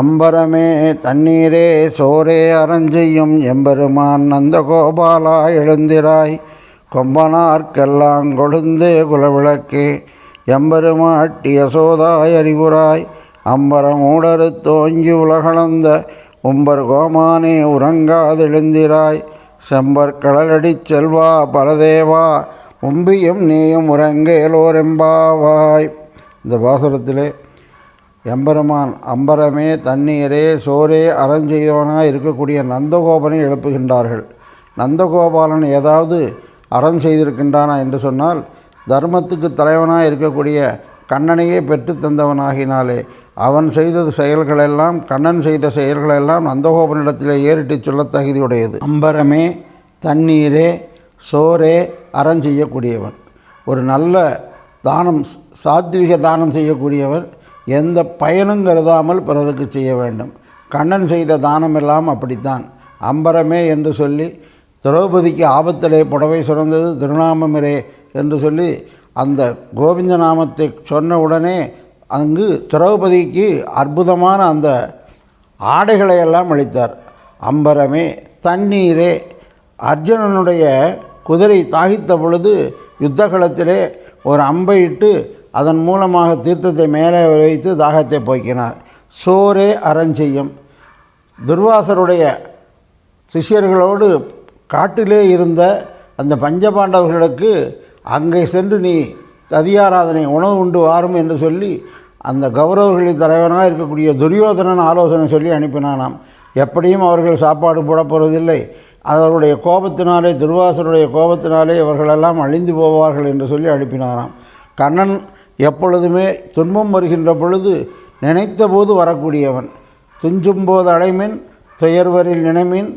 அம்பரமே தண்ணீரே சோரே அறஞ்செய்யும் எம்பெருமான் நந்தகோபாலா எழுந்திராய் கொம்பனார்க்கெல்லாம் கொழுந்தே குலவிளக்கே எம்பெருமாட்டி யசோதாய் அறிவுராய் அம்பரமூடறுத்தோங்கி உலகளந்த உம்பர் கோமானே உறங்காதெழுந்திராய் செம்பற்கடலடிச் செல்வா பரதேவா உம்பியும் நீயும் உறங்கேலோரெம்பாவாய். இந்த பாசுரத்திலே எம்பெருமான் அம்பரமே தண்ணீரே சோரே அறஞ்செய்தவனாக இருக்கக்கூடிய நந்தகோபனை எழுப்புகின்றார்கள். நந்தகோபாலன் ஏதாவது அறம் செய்திருக்கின்றானா என்று சொன்னால் தர்மத்துக்கு தலைவனாக இருக்கக்கூடிய கண்ணனையே பெற்று தந்தவனாகினாலே அவன் செய்த செயல்களெல்லாம் கண்ணன் செய்த செயல்களெல்லாம் நந்தகோபனிடத்திலே ஏறிட்டு சொல்ல தகுதியுடையது. அம்பரமே தண்ணீரே சோரே அறம் செய்யக்கூடியவன், ஒரு நல்ல தானம் சாத்விக தானம் செய்யக்கூடியவர், எந்த பயனும் கருதாமல் பிறருக்கு செய்ய வேண்டும். கண்ணன் செய்த தானம் எல்லாம் அப்படித்தான். அம்பரமே என்று சொல்லி திரௌபதிக்கு ஆபத்திலே புடவை சுரந்தது திருநாமமிரே என்று சொல்லி அந்த கோவிந்த நாமத்தை சொன்ன உடனே அங்கு திரௌபதிக்கு அற்புதமான அந்த ஆடைகளை எல்லாம் அளித்தார். அம்பரமே தண்ணீரே, அர்ஜுனனுடைய குதிரை தாகித்த பொழுது யுத்தகலத்திலே ஒரு அம்பை இட்டு அதன் மூலமாக தீர்த்தத்தை மேலே வைத்து தாகத்தை போக்கினார். சோரே அறஞ்செய்யும், துர்வாசருடைய சிஷ்யர்களோடு காட்டிலே இருந்த அந்த பஞ்சபாண்டவர்களுக்கு அங்கே சென்று நீ ததியாராதனை உணவு உண்டு வாரும் என்று சொல்லி அந்த கௌரவர்களின் தலைவனாக இருக்கக்கூடிய துரியோதனன் ஆலோசனை சொல்லி அனுப்பினானாம். எப்படியும் அவர்கள் சாப்பாடு போட போவதில்லை, அவருடைய கோபத்தினாலே துர்வாசருடைய கோபத்தினாலே இவர்களெல்லாம் அழிந்து போவார்கள் என்று சொல்லி அனுப்பினாராம். கண்ணன் எப்பொழுதுமே துன்பம் வருகின்ற பொழுது நினைத்த போது வரக்கூடியவன். துஞ்சும்போது அடைமின் துயர்வரில் நினைமின்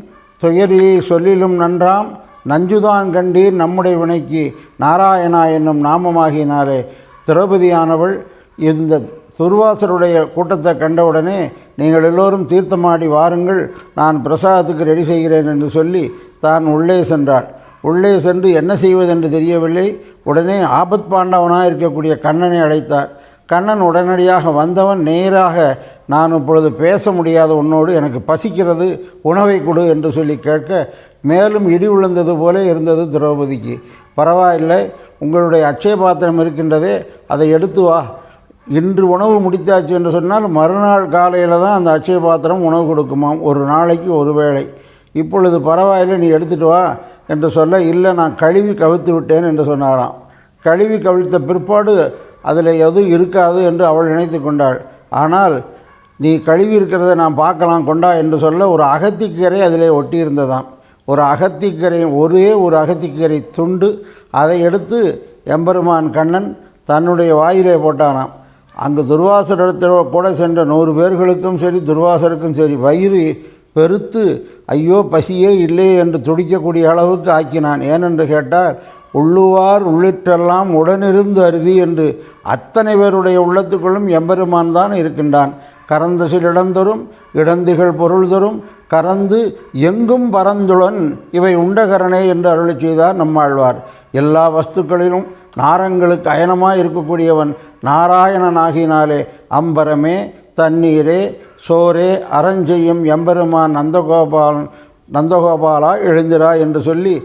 துயரிலே சொல்லிலும் நன்றாம் நஞ்சுதான் கண்டீர் நம்முடைய வினைக்கு நாராயணா என்னும் நாமமாகினாலே திரௌபதியானவள் இந்த துர்வாசருடைய கூட்டத்தை கண்டவுடனே நீங்கள் எல்லோரும் தீர்த்தமாடி வாருங்கள், நான் பிரசாதத்துக்கு ரெடி செய்கிறேன் என்று சொல்லி தான் உள்ளே சென்றாள். உள்ளே சென்று என்ன செய்வதென்று தெரியவில்லை. உடனே ஆபத் பாண்டவனாக இருக்கக்கூடிய கண்ணனை அழைத்தார். கண்ணன் உடனடியாக வந்தவன் நேராக நான் இப்பொழுது பேச முடியாத உன்னோடு எனக்கு பசிக்கிறது, உணவை கொடு என்று சொல்லி கேட்க மேலும் இடி விழுந்தது போல இருந்தது திரௌபதிக்கு. பரவாயில்லை, உங்களுடைய அட்சய பாத்திரம் இருக்கின்றதே அதை எடுத்து வா, இன்று உணவு முடித்தாச்சு என்று சொன்னால் மறுநாள் காலையில் தான் அந்த அட்சய பாத்திரம் உணவு கொடுக்குமாம், ஒரு நாளைக்கு ஒரு வேளை. இப்பொழுது பரவாயில்லை நீ எடுத்துகிட்டு வா என்று சொல்ல, இல்லை நான் கழுவி கவிழ்த்து விட்டேன் என்று சொன்னாராம். கழுவி கவிழ்த்த பிற்பாடு அதில் எதுவும் இருக்காது என்று அவள் நினைத்து கொண்டாள். ஆனால் நீ கழுவி இருக்கிறத நான் பார்க்கலாம் கொண்டா என்று சொல்ல ஒரு அகத்திக்கீரை அதிலே ஒட்டி இருந்ததாம். ஒரு அகத்திக்கீரை, ஒரே ஒரு அகத்திக்கீரை துண்டு, அதை எடுத்து எம்பெருமான் கண்ணன் தன்னுடைய வாயிலே போட்டானாம். அங்கு துர்வாசரிடத்தில் கூட சென்ற 100 பேர்களுக்கும் சரி துர்வாசருக்கும் சரி வயிறு பெருத்து ஐயோ பசியே இல்லையே என்று துடிக்கக்கூடிய அளவுக்கு ஆக்கினான். ஏனென்று கேட்டால் உள்ளுவார் உள்ளிட்டெல்லாம் உடனிருந்து அருதி என்று அத்தனை பேருடைய உள்ளத்துக்குள்ளும் எம்பெருமான் தான் இருக்கின்றான். கறந்த சிலிடந்தரும் இடந்துகள் பொருள் தரும் கறந்து எங்கும் பரந்துளன் இவை உண்டகரணே என்று அருளி செய்தார் நம்மாழ்வார். எல்லா வஸ்துக்களிலும் நாரங்களுக்கு அயனமாக இருக்கக்கூடியவன் நாராயணனாகினாலே அம்பரமே தண்ணீரே சோரே அறஞ்செய்யும் எம்பெருமான் நந்தகோபாலா எழுந்திரா என்று சொல்லி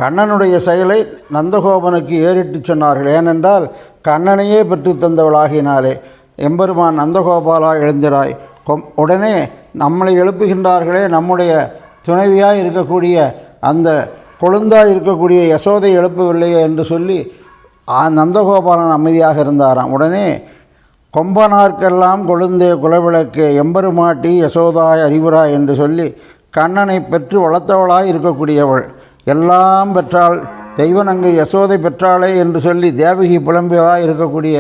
கண்ணனுடைய செயலை நந்தகோபனுக்கு ஏறிட்டு சொன்னார்கள். ஏனென்றால் கண்ணனையே பெற்று தந்தவளாகினாலே எம்பெருமான் நந்தகோபாலா எழுந்திராய். உடனே நம்மளை எழுப்புகின்றார்களே, நம்முடைய துணைவியாக இருக்கக்கூடிய அந்த கொழுந்தாக இருக்கக்கூடிய யசோதை எழுப்பவில்லையே என்று சொல்லி நந்தகோபாலன் அமைதியாக இருந்தாராம். உடனே கொம்பனார்க்கெல்லாம் கொழுந்தே குலவிளக்கே எம்பெருமாட்டி யசோதாய் அறிவுராய் என்று சொல்லி கண்ணனை பெற்று வளர்த்தவளாய் இருக்கக்கூடியவள், எல்லாம் பெற்றாள், தெய்வநங்கை யசோதை பெற்றாளே என்று சொல்லி தேவகி புலம்பியதாக இருக்கக்கூடிய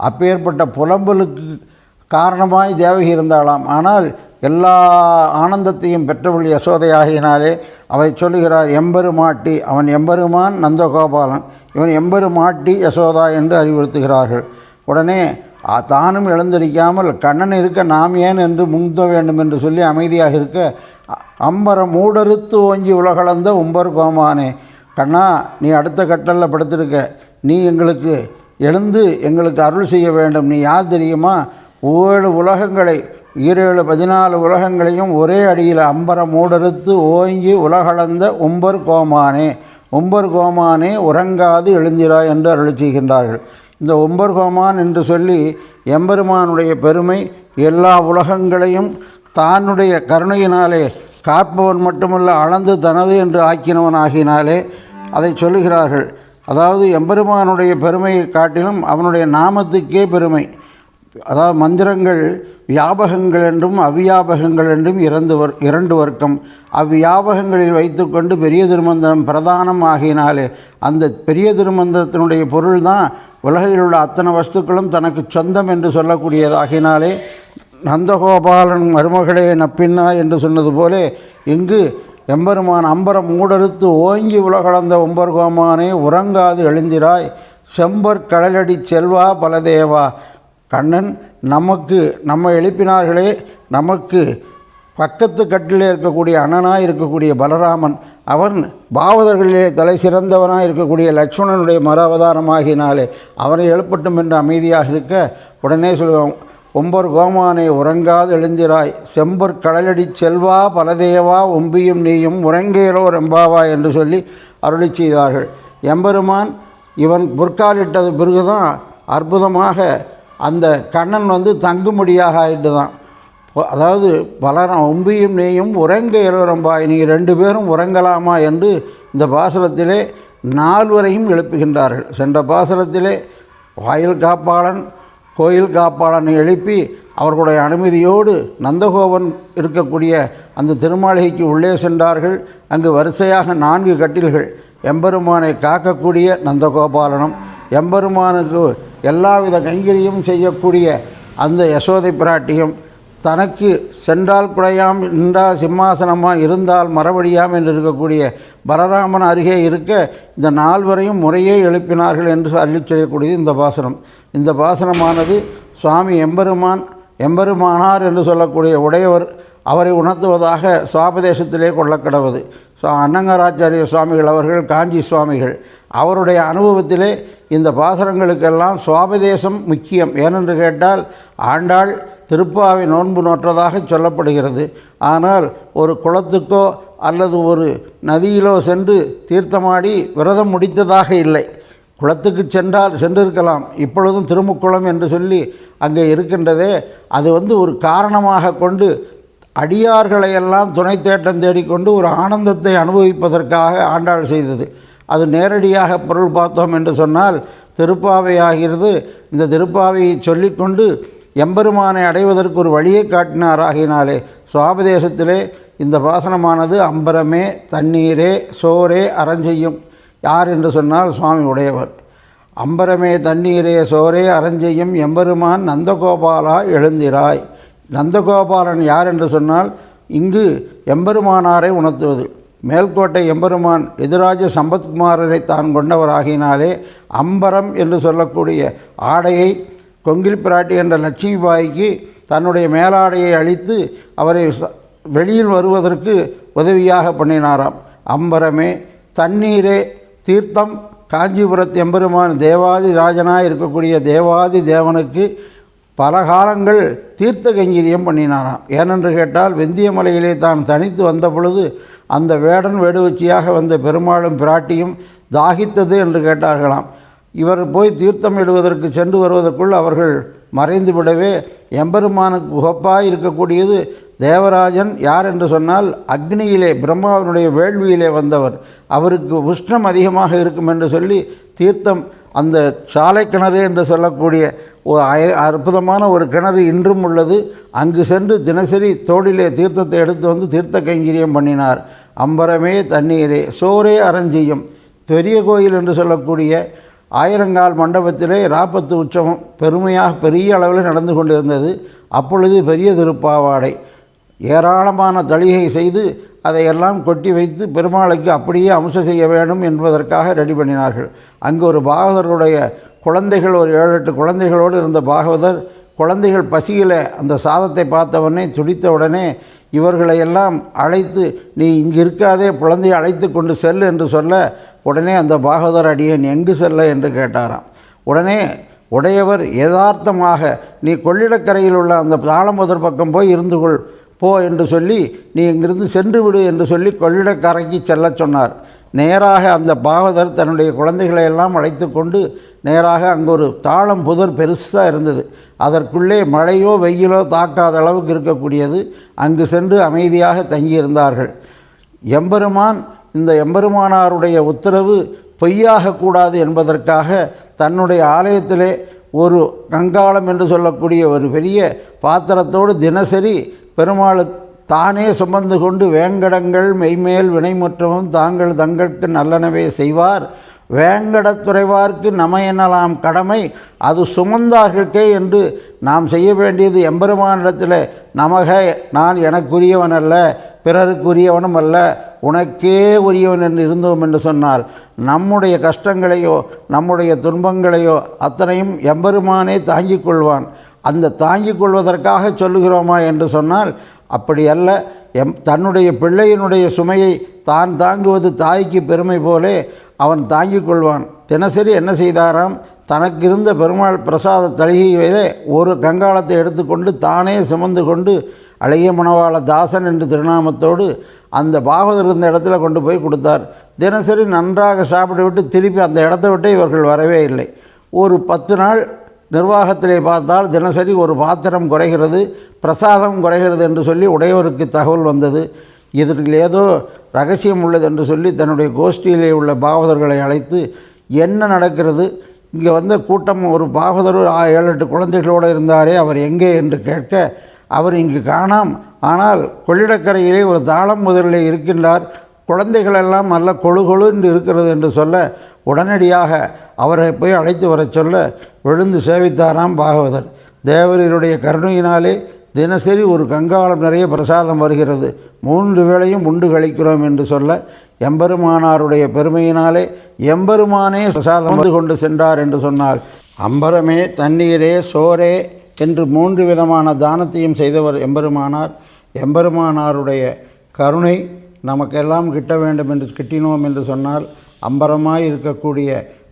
அப்பேற்பட்ட புலம்பலுக்கு காரணமாய் தேவகி இருந்தாளாம். ஆனால் எல்லா ஆனந்தத்தையும் பெற்றவள் யசோதையாகினாலே அவை சொல்லுகிறார் எம்பெருமாட்டி, அவன் எம்பெருமான் நந்தகோபாலன், இவன் எம்பெருமாட்டி யசோதா என்று அறிவுறுத்துகிறார்கள். உடனே தானும் எழுந்திருக்காமல் கண்ணன் இருக்க நாம் ஏன் என்று முந்த வேண்டும் என்று சொல்லி அமைதியாக இருக்க அம்பரம் மூடறுத்து ஓங்கி உலகளந்த உம்பர் கோமானே, கண்ணா நீ அடுத்த கட்டலில் படுத்திருக்க, நீ எங்களுக்கு எழுந்து எங்களுக்கு அருள் செய்ய வேண்டும். நீ யார் தெரியுமா? 7 உலகங்களை ஈரேழு 14 உலகங்களையும் ஒரே அடியில் அம்பர மூடறுத்து ஓங்கி உலகளந்த உம்பர் கோமானே, உம்பர் கோமானே உறங்காது எழுந்திராய் என்று அருள் செய்கின்றார்கள். இந்த உம்பர் கோமான் என்று சொல்லி எம்பெருமானுடைய பெருமை, எல்லா உலகங்களையும் தானுடைய கருணையினாலே காப்பவன் மட்டுமல்ல அளந்து தனது என்று ஆக்கினவன் ஆகினாலே அதை சொல்லுகிறார்கள். அதாவது எம்பெருமானுடைய பெருமையை காட்டிலும் அவனுடைய நாமத்துக்கே பெருமை. அதாவது மந்திரங்கள் வியாபகங்கள் என்றும் அவ்வியாபகங்கள் என்றும் இரண்டு வர்க்கம். அவ்வியாபகங்களில் வைத்துக்கொண்டு பெரிய திருமந்திரம் பிரதானம் ஆகினாலே அந்த பெரிய திருமந்திரத்தினுடைய பொருள் தான் உலகில் உள்ள அத்தனை வஸ்துக்களும் தனக்கு சொந்தம் என்று சொல்லக்கூடியதாகினாலே நந்தகோபாலன் மருமகளே நப்பின்னா என்று சொன்னது போலே இங்கு எம்பெருமான் அம்பரம் மூடறுத்து ஓங்கி உலகளந்த உம்பர் கோமானே உறங்காது எழுந்திராய் செம்பர் கடலடி செல்வா பலதேவா. கண்ணன் நம்ம எழுப்பினார்களே, நமக்கு பக்கத்து கட்டிலே இருக்கக்கூடிய அண்ணனாய் இருக்கக்கூடிய பலராமன், அவன் பாவதர்களிலே தலை சிறந்தவனாய் இருக்கக்கூடிய லட்சுமணனுடைய மர அவதாரமாகினாலே அவனை எழுப்பட்டும் என்று அமைதியாக இருக்க உடனே சொல்லுவோம், ஒம்பர் கோமானே உறங்காது எழுந்திராய் செம்பர் கடலடி செல்வா பலதேவா ஒம்பியும் நீயும் உறங்கேலோ ரெம்பாவா என்று சொல்லி அருளி செய்தார்கள். எம்பெருமான் இவன் பொற்காலிட்டது பிறகுதான் அற்புதமாக அந்த கண்ணன் தங்கும்படியாக ஆகிட்டு தான். அதாவது ஒம்பியும் நீயும் உறங்க இளவரம்பாய், நீங்கள் 2 பேரும் உறங்கலாமா என்று இந்த பாசுரத்திலே 4 வரையும் எழுப்புகின்றார்கள். சென்ற பாசுரத்திலே வாயில் காப்பாளன் கோயில் காப்பாளனை எழுப்பி அவர்களுடைய அனுமதியோடு நந்தகோபன் இருக்கக்கூடிய அந்த திருமாளிகைக்கு உள்ளே சென்றார்கள். அங்கு வரிசையாக 4 கட்டில்கள் எம்பெருமானை காக்கக்கூடிய நந்தகோபாலனும், எம்பெருமானுக்கு எல்லாவித கைங்கரியும் செய்யக்கூடிய அந்த யசோதை பிராட்டியும், தனக்கு சென்றால் குடையாம் நின்றால் சிம்மாசனமாக இருந்தால் மரபடியாம் என்று இருக்கக்கூடிய பலராமன் அருகே இருக்க இந்த 4 வரையும் முறையே எழுப்பினார்கள் என்று அள்ளி செய்யக்கூடியது இந்த பாசனம். இந்த பாசனமானது சுவாமி எம்பெருமானார் என்று சொல்லக்கூடிய உடையவர் அவரை உணர்த்துவதாக சுவாபதேசத்திலே கொள்ளக்கடவது. அன்னங்கராச்சாரிய சுவாமிகள் அவர்கள், காஞ்சி சுவாமிகள் அவருடைய அனுபவத்திலே இந்த பாசனங்களுக்கெல்லாம் சுவாபதேசம் முக்கியம். ஏனென்று கேட்டால் ஆண்டாள் திருப்பாவை நோன்பு நோற்றதாக சொல்லப்படுகிறது. ஆனால் ஒரு குளத்துக்கோ அல்லது ஒரு நதியிலோ சென்று தீர்த்தமாடி விரதம் முடித்ததாக இல்லை. குளத்துக்கு சென்றிருக்கலாம். இப்பொழுதும் திருமுக்குளம் என்று சொல்லி அங்கே இருக்கின்றதே, அது ஒரு காரணமாக கொண்டு அடியார்களையெல்லாம் துணை தேட்டம் தேடிக்கொண்டு ஒரு ஆனந்தத்தை அனுபவிப்பதற்காக ஆண்டாள் செய்தது. அது நேரடியாக பொருள் பார்த்தோம் என்று சொன்னால் திருப்பாவை ஆகிறது. இந்த திருப்பாவையை சொல்லிக்கொண்டு எம்பெருமானை அடைவதற்கு ஒரு வழியை காட்டினாராகினாலே சுவாபதேசத்திலே இந்த பாசனமானது அம்பரமே தண்ணீரே சோரே அறஞ்செய்யும். யார் என்று சொன்னால் சுவாமி உடையவர். அம்பரமே தண்ணீரே சோரே அறஞ்செய்யும் எம்பெருமான் நந்தகோபாலா எழுந்திராய். நந்தகோபாலன் யார் என்று சொன்னால் இங்கு எம்பெருமானாரை உணர்த்துவது. மேல்கோட்டை எம்பெருமான் எதிராஜ சம்பத்குமாரரை தான் கொண்டவராகினாலே அம்பரம் என்று சொல்லக்கூடிய ஆடையை கொங்கில் பிராட்டி என்ற லட்சுமிபாய்க்கு தன்னுடைய மேலாடையை அளித்து அவரை வெளியில் வருவதற்கு உதவியாக பண்ணினாராம். அம்பரமே தண்ணீரே தீர்த்தம். காஞ்சிபுரத்து எம்பெருமான் தேவாதி ராஜனாக இருக்கக்கூடிய தேவாதி தேவனுக்கு பல காலங்கள் தீர்த்த கைங்கரியம் பண்ணினாராம். ஏனென்று கேட்டால் வெந்தியமலையிலே தான் தனித்து வந்த பொழுது அந்த வேடன் வேடுவச்சியாக வந்த பெருமாளும் பிராட்டியும் தாகித்தது என்று கேட்டார்களாம். இவர் போய் தீர்த்தம் இடுவதற்கு சென்று வருவதற்குள் அவர்கள் மறைந்து விடவே எம்பெருமானுக்கு உகப்பாக இருக்கக்கூடியது தேவராஜன். யார் என்று சொன்னால் அக்னியிலே பிரம்மாவினுடைய வேள்வியிலே வந்தவர். அவருக்கு உஷ்ணம் அதிகமாக இருக்கும் என்று சொல்லி தீர்த்தம், அந்த சாலை கிணறு என்று சொல்லக்கூடிய ஒரு அற்புதமான ஒரு கிணறு இன்றும் உள்ளது. அங்கு சென்று தினசரி தோளிலே தீர்த்தத்தை எடுத்து தீர்த்த கைங்கரியம் பண்ணினார். அம்பரமே தண்ணீரே சோரே அறஞ்செய்யும். பெரிய கோயில் என்று சொல்லக்கூடிய ஆயிரங்கால் மண்டபத்திலே ராப்பத்து உற்சவம் பெருமையாக பெரிய அளவில் நடந்து கொண்டிருந்தது. அப்பொழுது பெரிய திருப்பாவாடை ஏராளமான தளிகை செய்து அதையெல்லாம் கொட்டி வைத்து பெருமாளுக்கு அப்படியே அம்சம் செய்ய வேண்டும் என்பதற்காக ரெடி பண்ணினார்கள். அங்கு ஒரு பாகவதருடைய குழந்தைகள், ஒரு 7-8 குழந்தைகளோடு இருந்த பாகவதர், குழந்தைகள் பசியில் அந்த சாதத்தை பார்த்தவொடனே துடித்த உடனே இவர்களையெல்லாம் அழைத்து, நீ இங்கு இருக்காதே, குழந்தையை அழைத்து கொண்டு செல் என்று சொல்ல, உடனே அந்த பாகவதர் அடியேன் எங்கு செல்ல என்று கேட்டாராம். உடனே உடையவர் யதார்த்தமாக நீ கொள்ளிடக்கரையில் உள்ள அந்த தாளம்புதர் பக்கம் போய் இருந்து கொள் போ என்று சொல்லி நீ இங்கிருந்து சென்று விடு என்று சொல்லி கொள்ளிடக்கரைக்கு செல்லச் சொன்னார். நேராக அந்த பாகவதர் தன்னுடைய குழந்தைகளை எல்லாம் அழைத்து கொண்டு நேராக அங்கே ஒரு தாளம்புதர் பெருசாக இருந்தது. அதற்குள்ளே மழையோ வெயிலோ தாக்காத அளவுக்கு இருக்கக்கூடியது. அங்கு சென்று அமைதியாக தங்கியிருந்தார்கள். எம்பெருமான் இந்த எம்பெருமானாருடைய உத்தரவு பொய்யாகக்கூடாது என்பதற்காக தன்னுடைய ஆலயத்திலே ஒரு கங்காளம் என்று சொல்லக்கூடிய ஒரு பெரிய பாத்திரத்தோடு தினசரி பெருமாளுக்கு தானே சுமந்து கொண்டு வேங்கடங்கள் மெய்மேல் வினைமுற்றமும் தாங்கள் தங்களுக்கு நல்லனவே செய்வார் வேங்கடத்துறைவார்க்கு நம எனலாம் கடமை அது சுமந்தார்களுக்கே என்று நாம் செய்ய வேண்டியது எம்பெருமானிடத்தில் நமக நான் எனக்குரியவன் அல்ல பிறருக்குரியவனும் அல்ல உனக்கே உரியவன் என்று இருந்தோம் என்று சொன்னால் நம்முடைய கஷ்டங்களையோ நம்முடைய துன்பங்களையோ அத்தனையும் எம்பெருமானே தாங்கிக் கொள்வான். அந்த தாங்கிக் கொள்வதற்காக சொல்லுகிறோமா என்று சொன்னால் அப்படி அல்ல. தன்னுடைய பிள்ளையினுடைய சுமையை தான் தாங்குவது தாய்க்கு பெருமை போலே அவன் தாங்கிக் கொள்வான். தினசரி என்ன செய்தாராம், தனக்கு இருந்த பெருமாள் பிரசாத தளிகையிலே ஒரு கங்காளத்தை எடுத்துக்கொண்டு தானே சுமந்து கொண்டு அழகிய மணவாள தாசன் என்று திருநாமத்தோடு அந்த பாகவதர் இருந்த இடத்துல கொண்டு போய் கொடுத்தார். தினசரி நன்றாக சாப்பிட்டு விட்டு திருப்பி அந்த இடத்த விட்டு இவர்கள் வரவே இல்லை. ஒரு 10 நாள் நிர்வாகத்திலே பார்த்தால் தினசரி ஒரு பாத்திரம் குறைகிறது, பிரசாதம் குறைகிறது என்று சொல்லி உடையவருக்கு தகவல் வந்தது. இதற்கு ஏதோ ரகசியம் உள்ளது என்று சொல்லி தன்னுடைய கோஷ்டியிலே உள்ள பாகவதர்களை அழைத்து என்ன நடக்கிறது, இங்கே வந்த கூட்டம் ஒரு பாகவதர் 7-8 குழந்தைகளோடு இருந்தாரே அவர் எங்கே என்று கேட்க அவர் இங்கு காணாம், ஆனால் கொள்ளிடக்கரையிலே ஒரு தாளம் முதலிலே இருக்கின்றார், குழந்தைகளெல்லாம் நல்ல கொழு என்று இருக்கிறது என்று சொல்ல உடனடியாக அவரை போய் அழைத்து வர சொல்ல விழுந்து சேவித்தாராம் பாகவதர். தேவரீருடைய கருணையினாலே தினசரி ஒரு கங்காளம் நிறைய பிரசாதம் வருகிறது, 3 வேளையும் உண்டு கழிக்கிறோம் என்று சொல்ல எம்பெருமானாருடைய பெருமையினாலே எம்பெருமானே பிரசாதம் வந்து கொண்டு சென்றார் என்று சொன்னால் அம்பரமே தண்ணீரே சோரே என்று 3 விதமான தானத்தையும் செய்தவர் எம்பெருமானார். எம்பெருமானாருடைய கருணை நமக்கெல்லாம் கிட்ட வேண்டும் என்று கிட்டினோம் என்று சொன்னால் அம்பரமாய் இருக்கக்கூடிய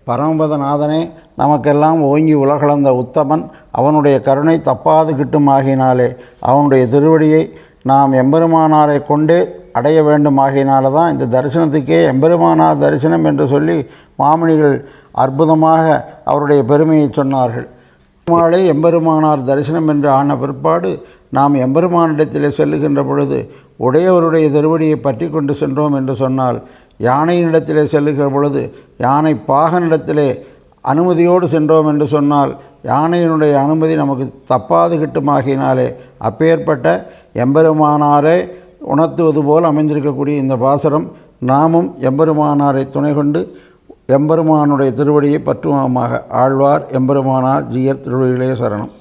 பரமபதநாதனே நமக்கெல்லாம் ஓங்கி உலகளந்த உத்தமன், அவனுடைய கருணை தப்பாது கிட்டும் ஆகினாலே அவனுடைய திருவடியை நாம் எம்பெருமானாரை கொண்டே அடைய வேண்டும் ஆகினால தான் இந்த தரிசனத்துக்கே எம்பெருமானார் தரிசனம் என்று சொல்லி மாமணிகள் அற்புதமாக அவருடைய பெருமையை சொன்னார்கள். பெருமாளே எம்பெருமானார் தரிசனம் என்று ஆன பிற்பாடு நாம் எம்பெருமானிடத்திலே செல்லுகின்ற பொழுது உடையவருடைய திருவடியை பற்றி கொண்டு சென்றோம் என்று சொன்னால் யானையினிடத்திலே செல்லுகிற பொழுது யானை பாகனிடத்திலே அனுமதியோடு சென்றோம் என்று சொன்னால் யானையினுடைய அனுமதி நமக்கு தப்பாது கிட்டுமாகினாலே அப்பேற்பட்ட எம்பெருமானாரை உணர்த்துவது போல் அமைந்திருக்கக்கூடிய இந்த பாசுரம் நாமும் எம்பெருமானாரை துணை கொண்டு எம்பெருமானுடைய திருவடியை பற்றுவோமாக. ஆழ்வார் எம்பெருமானார் ஜீயர் திருவடிகளே சரணம்.